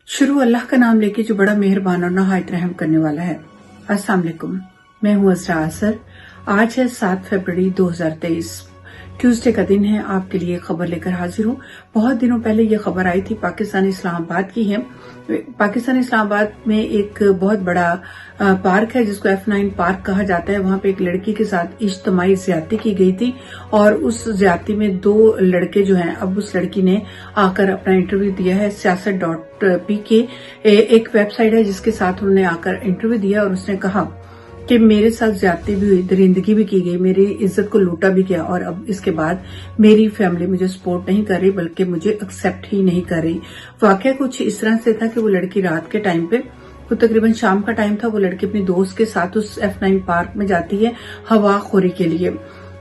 शुरू अल्लाह का नाम लेके जो बड़ा मेहरबान और नहायत रहम करने वाला है। अस्सलाम वालेकुम, मैं हूँ अज़रा असर। आज है 7 फरवरी 2023, ट्यूसडे का दिन है। आपके लिए खबर लेकर हाजिर हूँ। बहुत दिनों पहले ये खबर आई थी, पाकिस्तान इस्लामाबाद की है। पाकिस्तान इस्लामाबाद में एक बहुत बड़ा पार्क है जिसको F9 पार्क कहा जाता है। वहां पे एक लड़की के साथ इज्तिमाई ज्यादती की गई थी और उस ज्यादती में 2 लड़के जो हैं, अब उस लड़की ने आकर अपना इंटरव्यू दिया है। siyaasat.pk एक वेबसाइट है जिसके साथ उन्होंने आकर इंटरव्यू दिया और उसने कहा कि मेरे साथ ज्यादती भी हुई, दरिंदगी भी की गई, मेरी इज्जत को लूटा भी गया और अब इसके बाद मेरी फैमिली मुझे सपोर्ट नहीं कर रही बल्कि मुझे एक्सेप्ट ही नहीं कर रही। वाकया कुछ इस तरह से था कि वो लड़की रात के टाइम पे, वो तकरीबन शाम का टाइम था, वो लड़की अपनी दोस्त के साथ उस F9 पार्क में जाती है हवा खोरी के लिए,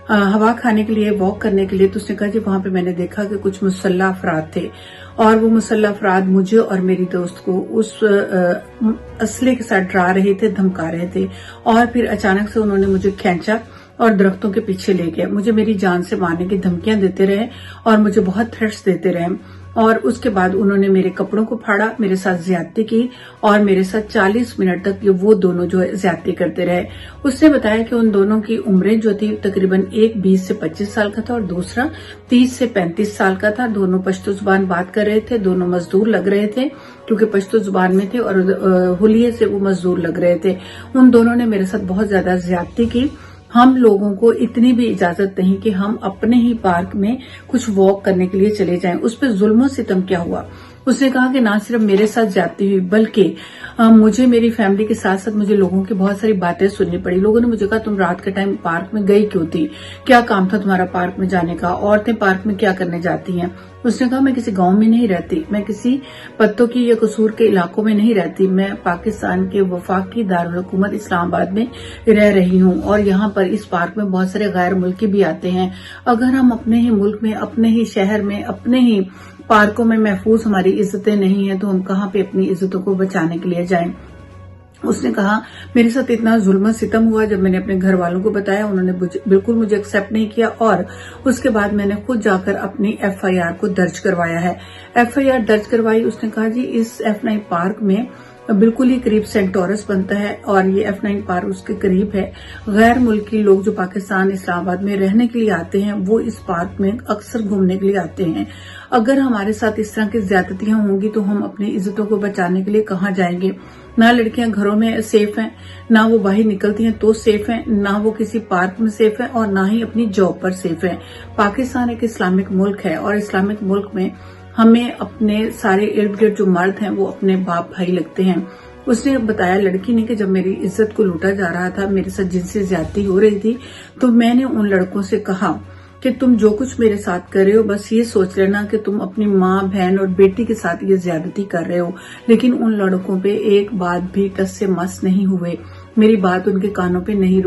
हवा खाने के लिए, वॉक करने के लिए। तो उसने कहा जी वहां पे मैंने देखा कि कुछ मुसल्लह अफराद थे और वो मुसल्लह अफराद मुझे और मेरी दोस्त को उस असले के साथ डरा रहे थे, धमका रहे थे और फिर अचानक से उन्होंने मुझे खींचा और दरख्तों के पीछे ले गया। मुझे मेरी जान से मारने की धमकियां देते रहे और मुझे बहुत थ्रेट्स देते रहे और उसके बाद उन्होंने मेरे कपड़ों को फाड़ा, मेरे साथ ज्यादती की और मेरे साथ 40 मिनट तक ये वो दोनों जो है ज्यादती करते रहे। उसने बताया कि उन दोनों की उम्रें जो थी तकरीबन एक 20 से 25 साल का था और दूसरा 30 से 35 साल का था। दोनों पश्तो जुबान बात कर रहे थे, दोनों मजदूर लग रहे थे क्योंकि पश्तो जुबान में थे और हुलिये से वो मजदूर लग रहे थे। उन दोनों ने मेरे साथ बहुत ज्यादा ज्यादती की। हम लोगों को इतनी भी इजाजत नहीं कि हम अपने ही पार्क में कुछ वॉक करने के लिए चले जाएं। उस पर जुल्म सितम क्या हुआ। उसने कहा कि ना सिर्फ मेरे साथ ज्यादती हुई बल्कि मुझे, मेरी फैमिली के साथ साथ मुझे लोगों की बहुत सारी बातें सुननी पड़ी। लोगों ने मुझे कहा तुम रात के टाइम पार्क में गई क्यों थी, क्या काम था तुम्हारा पार्क में जाने का, औरतें पार्क में क्या करने जाती हैं। उसने कहा मैं किसी गांव में नहीं रहती, मैं किसी पत्तों की या कसूर के इलाकों में नहीं रहती, मैं पाकिस्तान के वफाकी दारुल हुकूमत इस्लामाबाद में रह रही हूँ और यहाँ पर इस पार्क में बहुत सारे गैर मुल्की भी आते हैं। अगर हम अपने ही मुल्क में, अपने ही शहर में, अपने ही पार्कों में महफूज हमारी इज्जतें नहीं है तो हम कहाँ पे अपनी इज्जतों को बचाने के लिए जाएं। उसने कहा मेरे साथ इतना जुल्म सितम हुआ, जब मैंने अपने घर वालों को बताया उन्होंने बिल्कुल मुझे एक्सेप्ट नहीं किया और उसके बाद मैंने खुद जाकर अपनी FIR को दर्ज करवाया है। FIR दर्ज करवाई। उसने कहा जी इस F9 पार्क में बिल्कुल ही करीब सेंट टॉरस बनता है और ये F9 पार्क उसके करीब है। गैर मुल्की लोग जो पाकिस्तान इस्लामाबाद में रहने के लिए आते हैं वो इस पार्क में अक्सर घूमने के लिए आते हैं। अगर हमारे साथ इस तरह की ज्यादतियां होंगी तो हम अपनी इज्जतों को बचाने के लिए कहाँ जाएंगे। ना लड़कियां घरों में सेफ हैं, ना वो बाहर निकलती हैं तो सेफ हैं, ना वो किसी पार्क में सेफ है और ना ही अपनी जॉब पर सेफ है। पाकिस्तान एक इस्लामिक मुल्क है और इस्लामिक मुल्क में हमें अपने सारे इर्द गिर्द जो मर्द हैं वो अपने बाप भाई लगते हैं। उसने बताया लड़की ने कि जब मेरी इज्जत को लूटा जा रहा था, मेरे साथ जिनसे ज्यादती हो रही थी, तो मैंने उन लड़कों से कहा कि तुम जो कुछ मेरे साथ कर रहे हो बस ये सोच लेना कि तुम अपनी माँ, बहन और बेटी के साथ ये ज्यादती कर रहे हो। लेकिन उन लड़कों पे एक बात भी टस से मस नहीं हुए, मेरी बात उनके कानों पे नहीं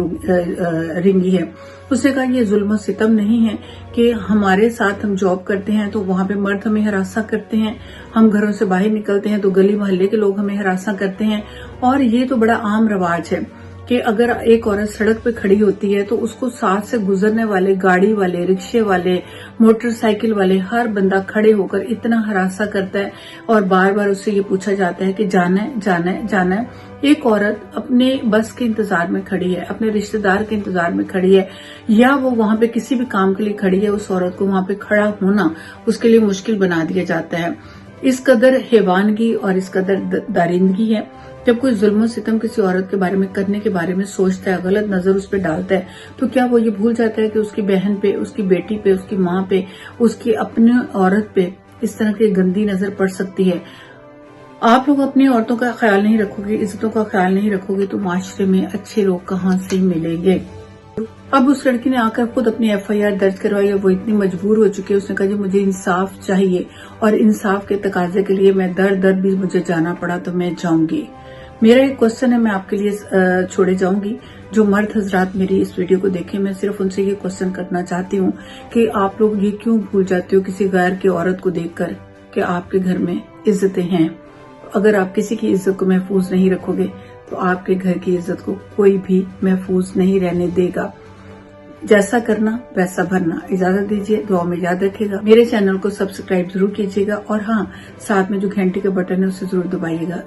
रिंगी है। उसने कहा ये जुल्म सितम नहीं है कि हमारे साथ हम जॉब करते हैं तो वहां पे मर्द हमें हरासा करते हैं, हम घरों से बाहर निकलते हैं तो गली मोहल्ले के लोग हमें हरासा करते हैं और ये तो बड़ा आम रवाज है कि अगर एक औरत सड़क पे खड़ी होती है तो उसको साथ से गुजरने वाले, गाड़ी वाले, रिक्शे वाले, मोटरसाइकिल वाले, हर बंदा खड़े होकर इतना हरासा करता है और बार बार उससे ये पूछा जाता है कि जाना है, जाना है, जाना है। एक औरत अपने बस के इंतजार में खड़ी है, अपने रिश्तेदार के इंतजार में खड़ी है या वो वहां पे किसी भी काम के लिए खड़ी है, उस औरत को वहां पे खड़ा होना उसके लिए मुश्किल बना दिया जाता है। इस कदर हैवानगी और इस कदर दारिंदगी है। जब कोई जुल्म सितम किसी औरत के बारे में करने के बारे में सोचता है, गलत नजर उस पर डालता है, तो क्या वो ये भूल जाता है कि उसकी बहन पे, उसकी बेटी पे, उसकी माँ पे, उसकी अपनी औरत पे इस तरह की गंदी नजर पड़ सकती है। आप लोग अपनी औरतों का ख्याल नहीं रखोगे, इज्जतों का ख्याल नहीं रखोगे तो माशरे में अच्छे लोग कहाँ से मिलेंगे। अब उस लड़की ने आकर खुद अपनी FIR दर्ज करवाई और वो इतनी मजबूर हो चुकी है। उसने कहा जी मुझे इंसाफ चाहिए और इंसाफ के तकाजे के लिए मैं दर दर भी मुझे जाना पड़ा तो मैं जाऊंगी। मेरा एक क्वेश्चन है, मैं आपके लिए छोड़े जाऊंगी। जो मर्द हजरात मेरी इस वीडियो को देखें, मैं सिर्फ उनसे ये क्वेश्चन करना चाहती हूँ कि आप लोग ये क्यों भूल जाते हो किसी गैर की औरत को देखकर कि आपके घर में इज्जतें हैं। अगर आप किसी की इज्जत को महफूज नहीं रखोगे तो आपके घर की इज्जत को कोई भी महफूज नहीं रहने देगा। जैसा करना वैसा भरना। इजाजत दीजिए, दुआ में याद रखिएगा। मेरे चैनल को सब्सक्राइब जरूर कीजिएगा और हाँ, साथ में जो घंटे का बटन है उसे जरूर दबाइएगा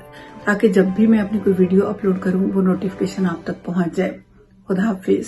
ताकि जब भी मैं अपनी कोई वीडियो अपलोड करूं वो नोटिफिकेशन आप तक पहुंच जाए। खुदा हाफिज।